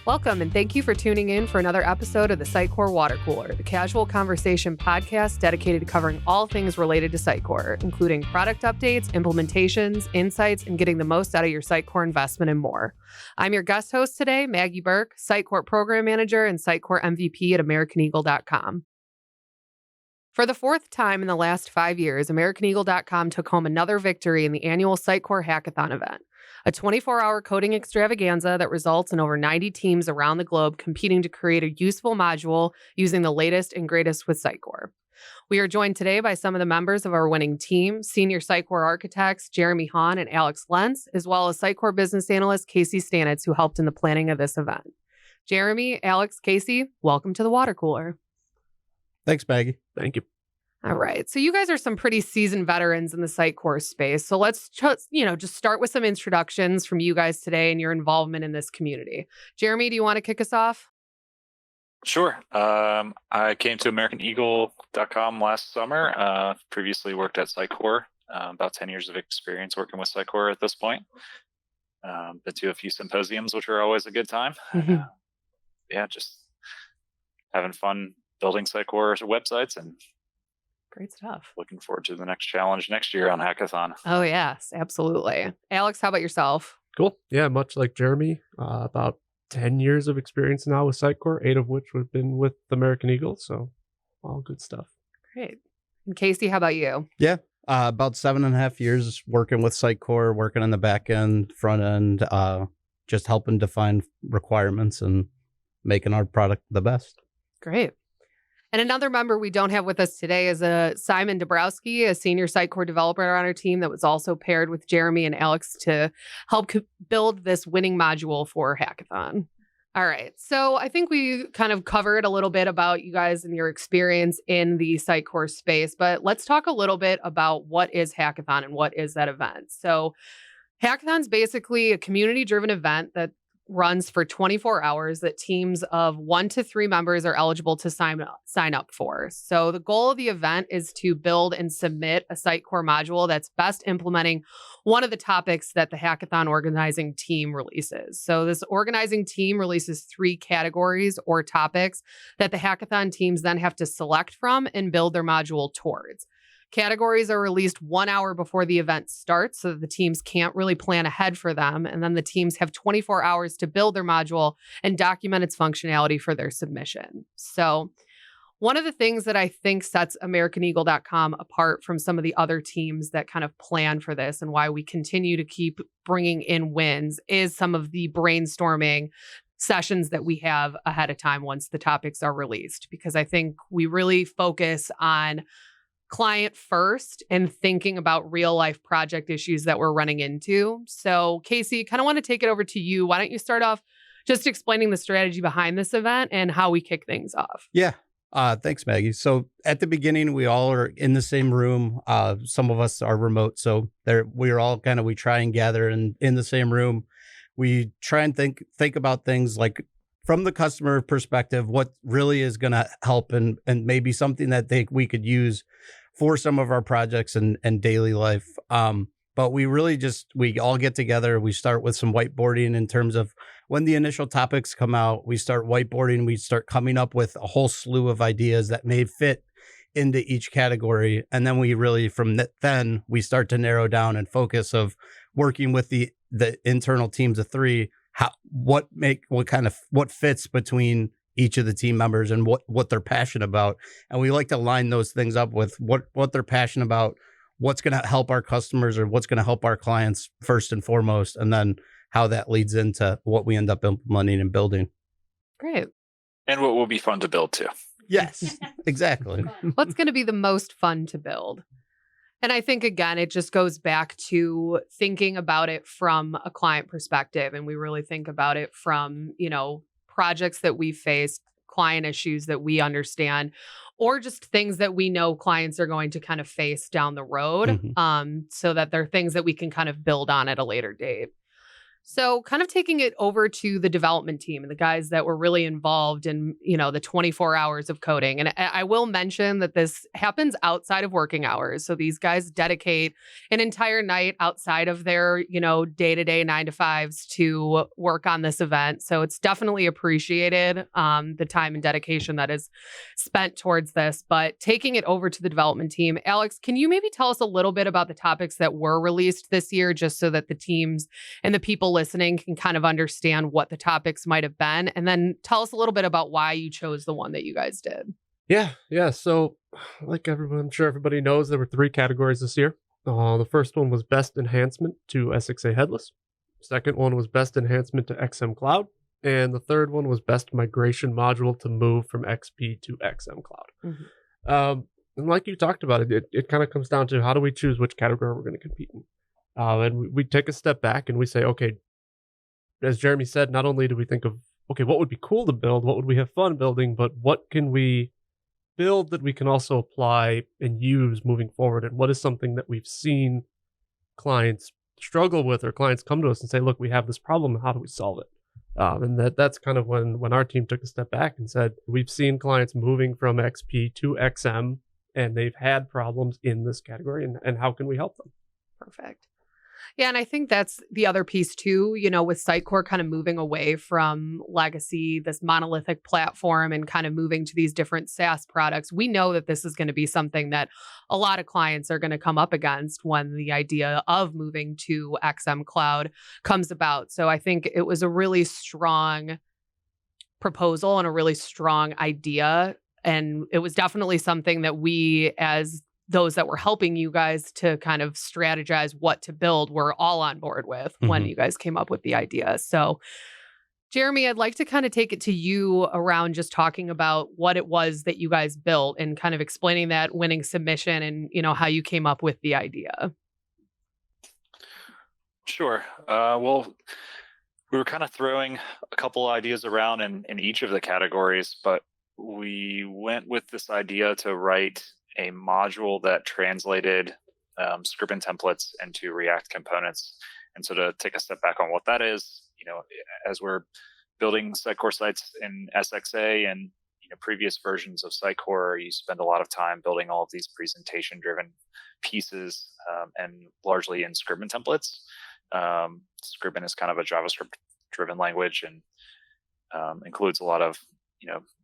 Welcome, and thank you for tuning in for another episode of the Sitecore Water Cooler, the casual conversation podcast dedicated to covering all things related to Sitecore, including product updates, implementations, insights, and getting the most out of your Sitecore investment and more. I'm your guest host today, Maggie Burke, Sitecore Program Manager and Sitecore MVP at AmericanEagle.com. For the fourth time in the last 5 years, AmericanEagle.com took home another victory in the annual Sitecore Hackathon event, a 24-hour coding extravaganza that results in over 90 teams around the globe competing to create a useful module using the latest and greatest with Sitecore. We are joined today by some of the members of our winning team, senior Sitecore architects Jeremy Haun and Alex Lentz, as well as Sitecore business analyst Casey Stanutz, who helped in the planning of this event. Jeremy, Alex, Casey, welcome to the water cooler. Thanks, Maggie. Thank you. All right. So you guys are some pretty seasoned veterans in the Sitecore space. So let's just start with some introductions from you guys today and your involvement in this community. Jeremy, do you want to kick us off? Sure. I came to AmericanEagle.com last summer. Previously worked at Sitecore. About 10 years of experience working with Sitecore at this point. Been to a few symposiums, which are always a good time. Just having fun building Sitecore websites and great stuff. Looking forward to the next challenge next year on Hackathon. Oh, yes, absolutely. Alex, how about yourself? Cool. Yeah, much like Jeremy, about 10 years of experience now with Sitecore, 8 of which have been with the American Eagle. So all good stuff. Great. And Casey, how about you? Yeah, about 7.5 years working with Sitecore, working on the back end, front end, just helping define requirements and making our product the best. Great. And another member we don't have with us today is Simon Dabrowski, a senior Sitecore developer on our team that was also paired with Jeremy and Alex to help build this winning module for Hackathon. All right. So I think we kind of covered a little bit about you guys and your experience in the Sitecore space, but let's talk a little bit about what is Hackathon and what is that event. So Hackathon's basically a community-driven event that runs for 24 hours that teams of 1 to 3 members are eligible to sign up for. So the goal of the event is to build and submit a Sitecore module that's best implementing one of the topics that the Hackathon organizing team releases. So this organizing team releases 3 categories or topics that the Hackathon teams then have to select from and build their module towards. Categories are released 1 hour before the event starts so that the teams can't really plan ahead for them. And then the teams have 24 hours to build their module and document its functionality for their submission. So one of the things that I think sets AmericanEagle.com apart from some of the other teams that kind of plan for this and why we continue to keep bringing in wins is some of the brainstorming sessions that we have ahead of time once the topics are released, because I think we really focus on client first and thinking about real life project issues that we're running into. So Casey, kind of want to take it over to you. Why don't you start off just explaining the strategy behind this event and how we kick things off? Yeah. Thanks, Maggie. So at the beginning, we all are in the same room. Some of us are remote. So we try and gather in the same room. We try and think about things like from the customer perspective, what really is going to help and maybe something that we could use for some of our projects and daily life. But we all get together. We start with some whiteboarding in terms of when the initial topics come out, we start whiteboarding. We start coming up with a whole slew of ideas that may fit into each category. And then we really, then we start to narrow down and focus of working with the internal teams of 3, what fits between each of the team members and what they're passionate about. And we like to line those things up with what they're passionate about, what's going to help our customers or what's going to help our clients first and foremost, and then how that leads into what we end up implementing and building. Great. And what will be fun to build too. Yes, exactly. What's going to be the most fun to build? And I think, again, it just goes back to thinking about it from a client perspective. And we really think about it from, projects that we faced, client issues that we understand, or just things that we know clients are going to kind of face down the road, so that they're things that we can kind of build on at a later date. So kind of taking it over to the development team and the guys that were really involved in, the 24 hours of coding. And I will mention that this happens outside of working hours. So these guys dedicate an entire night outside of their, day-to-day 9 to 5s to work on this event. So it's definitely appreciated, the time and dedication that is spent towards this. But taking it over to the development team, Alex, can you maybe tell us a little bit about the topics that were released this year, just so that the teams and the people listening can kind of understand what the topics might have been, and then tell us a little bit about why you chose the one that you guys did. Yeah. So, like I'm sure everybody knows, there were 3 categories this year. The first one was Best Enhancement to SXA Headless. Second one was Best Enhancement to XM Cloud. And the third one was Best Migration Module to move from XP to XM Cloud. Mm-hmm. And like you talked about, it kind of comes down to how do we choose which category we're going to compete in. And we take a step back and we say, okay, as Jeremy said, not only do we think of, okay, what would be cool to build, what would we have fun building, but what can we build that we can also apply and use moving forward? And what is something that we've seen clients struggle with, or clients come to us and say, look, we have this problem, how do we solve it? And that's kind of when our team took a step back and said, we've seen clients moving from XP to XM, and they've had problems in this category, and how can we help them? Perfect. Yeah, and I think that's the other piece too, with Sitecore kind of moving away from legacy, this monolithic platform, and kind of moving to these different SaaS products. We know that this is going to be something that a lot of clients are going to come up against when the idea of moving to XM Cloud comes about. So I think it was a really strong proposal and a really strong idea. And it was definitely something that we, as those that were helping you guys to kind of strategize what to build, were all on board with when you guys came up with the idea. So, Jeremy, I'd like to kind of take it to you around just talking about what it was that you guys built and kind of explaining that winning submission and, how you came up with the idea. Sure. Well, we were kind of throwing a couple ideas around in each of the categories, but we went with this idea to write a module that translated script and templates into React components. And so to take a step back on what that is, as we're building Sitecore sites in SXA and previous versions of Sitecore, you spend a lot of time building all of these presentation-driven pieces, and largely in script and templates. Script is kind of a JavaScript-driven language and includes a lot of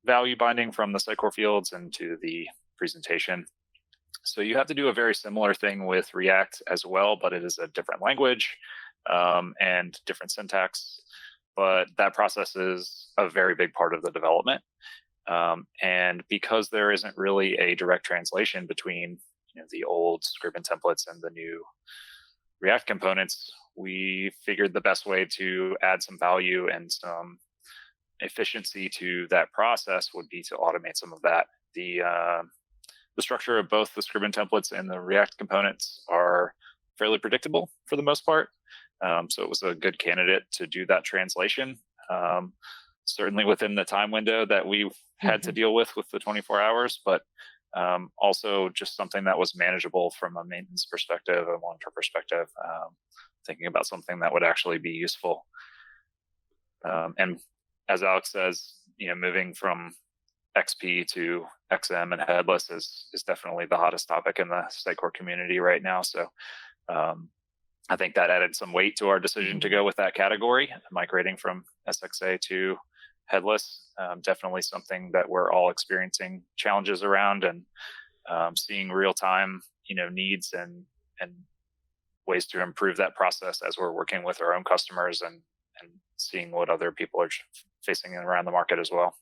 value binding from the Sitecore fields into the presentation. So you have to do a very similar thing with React as well, but it is a different language and different syntax. But that process is a very big part of the development. And because there isn't really a direct translation between the old script and templates and the new React components, we figured the best way to add some value and some efficiency to that process would be to automate some of that. The structure of both the script and templates and the React components are fairly predictable for the most part. So it was a good candidate to do that translation, certainly within the time window that we had to deal with the 24 hours, but also just something that was manageable from a maintenance perspective, a long-term perspective, thinking about something that would actually be useful. And as Alex says, moving from XP to XM and Headless is definitely the hottest topic in the Sitecore community right now. So I think that added some weight to our decision to go with that category, migrating from SXA to Headless. Definitely something that we're all experiencing challenges around, and seeing real time, needs and ways to improve that process as we're working with our own customers and seeing what other people are facing around the market as well.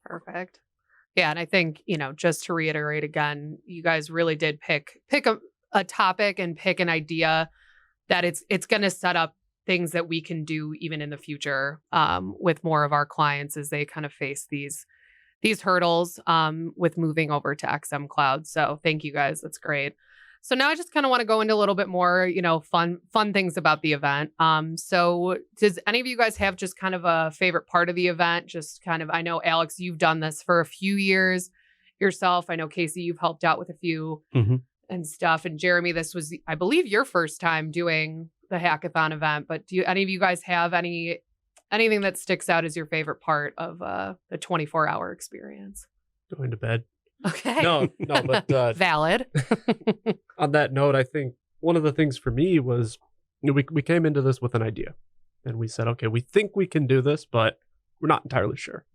Perfect. Yeah. And I think, just to reiterate again, you guys really did pick a topic and pick an idea that it's going to set up things that we can do even in the future with more of our clients as they kind of face these hurdles with moving over to XM Cloud. So thank you guys. That's great. So now I just kind of want to go into a little bit more, fun things about the event. So does any of you guys have just kind of a favorite part of the event? Just kind of, I know, Alex, you've done this for a few years yourself. I know, Casey, you've helped out with a few and stuff. And Jeremy, this was, I believe, your first time doing hackathon event, but do any of you guys have anything that sticks out as your favorite part of the 24-hour experience? Going to bed. Okay. No, but valid. On that note, I think one of the things for me was we came into this with an idea, and we said, okay, we think we can do this, but we're not entirely sure.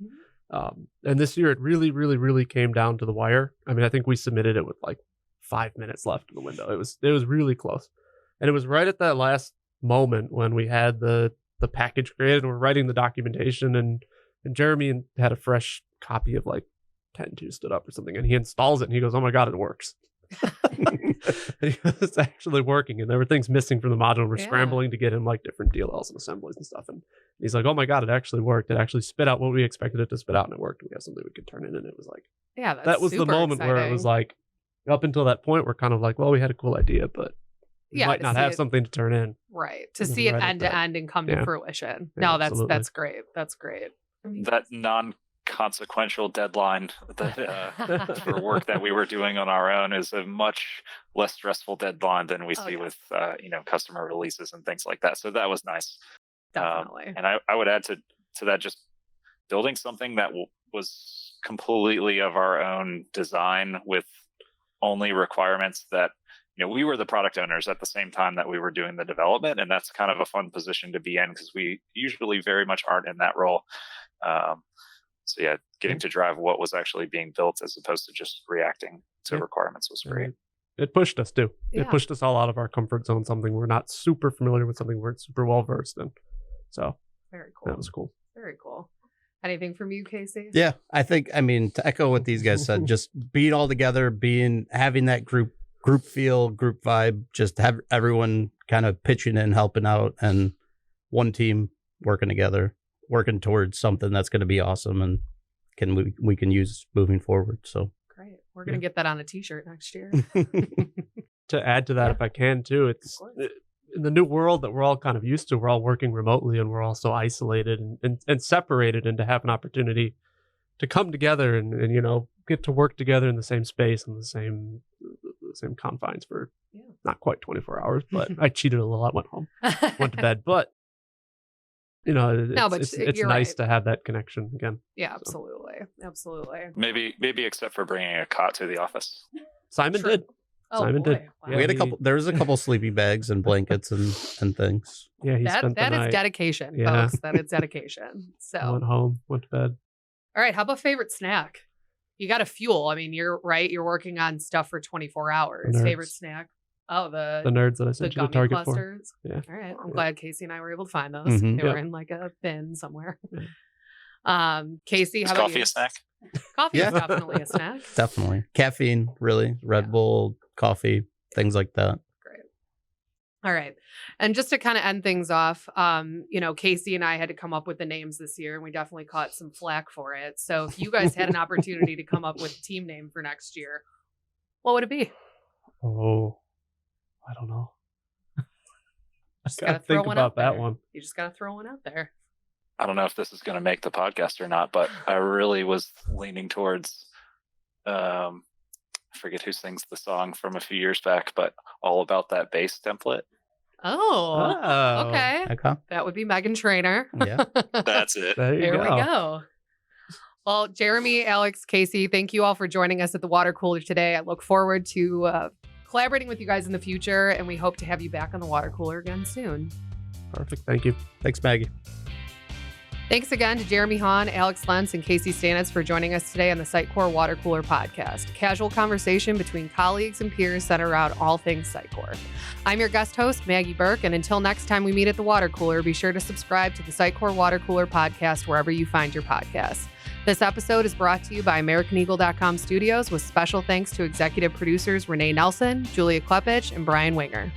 And this year, it really, really, really came down to the wire. I mean, I think we submitted it with like 5 minutes left in the window. It was really close, and it was right at that last moment when we had the package created. We're writing the documentation, and Jeremy had a fresh copy of like 10.2 stood up or something, and he installs it, and he goes, "Oh my god, it works!" And it's actually working, and there were things missing from the module. We're scrambling to get him like different DLLs and assemblies and stuff, and he's like, "Oh my god, it actually worked! It actually spit out what we expected it to spit out, and it worked. We have something we could turn in." And it was like, that was the moment where it was like, up until that point, we're kind of like, well, we had a cool idea, but we might not have something to turn in. Right. To see it end to end and come to fruition. No, that's great. That's great. That non-consequential deadline that, for work that we were doing on our own is a much less stressful deadline than we see with customer releases and things like that. So that was nice. Definitely. And I would add to that, just building something that was completely of our own design with only requirements that we were the product owners at the same time that we were doing the development, and that's kind of a fun position to be in because we usually very much aren't in that role. So yeah, getting to drive what was actually being built as opposed to just reacting to requirements was great. It pushed us too. Yeah. It pushed us all out of our comfort zone, something we're not super familiar with, something we're super well versed in. So very cool. That was cool. Very cool. Anything from you, Casey? Yeah, I mean, to echo what these guys said, just being all together, having that group feel, group vibe, just have everyone kind of pitching in, helping out, and one team working together, working towards something that's going to be awesome and we can use moving forward. So great. We're going to get that on a t-shirt next year. To add to that, if I can too, it's in the new world that we're all kind of used to. We're all working remotely, and we're all so isolated and separated, and to have an opportunity to come together and get to work together in the same space and the same confines for not quite 24 hours, but I cheated a little. I went home, went to bed, but it's nice to have that connection again. Yeah, absolutely. Maybe except for bringing a cot to the office. Simon did. Oh, Simon boy. did. Wow. We had there was a couple sleeping bags and blankets and things. Yeah, that is dedication, folks. That is dedication. So I went home, went to bed. All right, how about favorite snack? You got to fuel. I mean, you're right. You're working on stuff for 24 hours. Favorite snack? Oh, the nerds that I sent you to Target clusters. For. Yeah. All right. I'm glad Casey and I were able to find those. They were in like a bin somewhere. Casey, how about coffee you? A snack? Coffee is definitely a snack. Definitely. Caffeine, really. Red Bull, coffee, things like that. Great. All right. And just to kind of end things off, Casey and I had to come up with the names this year, and we definitely caught some flack for it. So if you guys had an opportunity to come up with a team name for next year, what would it be? Oh, I don't know. Just gotta throw one out that there. one. You just gotta throw one out there. I don't know if this is going to make the podcast or not, but I really was leaning towards, I forget who sings the song from a few years back, but all about that bass template. Oh, okay. That would be Megan Trainor. Yeah. That's it. There we go. Well, Jeremy, Alex, Casey, thank you all for joining us at the water cooler today. I look forward to collaborating with you guys in the future, and we hope to have you back on the water cooler again soon. Perfect. Thank you. Thanks, Maggie. Thanks again to Jeremy Haun, Alex Lentz, and Casey Stanutz for joining us today on the Sitecore Water Cooler Podcast. Casual conversation between colleagues and peers centered around all things Sitecore. I'm your guest host, Maggie Burke, and until next time we meet at the water cooler, be sure to subscribe to the Sitecore Water Cooler Podcast wherever you find your podcasts. This episode is brought to you by AmericanEagle.com Studios with special thanks to executive producers Renee Nelson, Julia Klepich, and Brian Winger.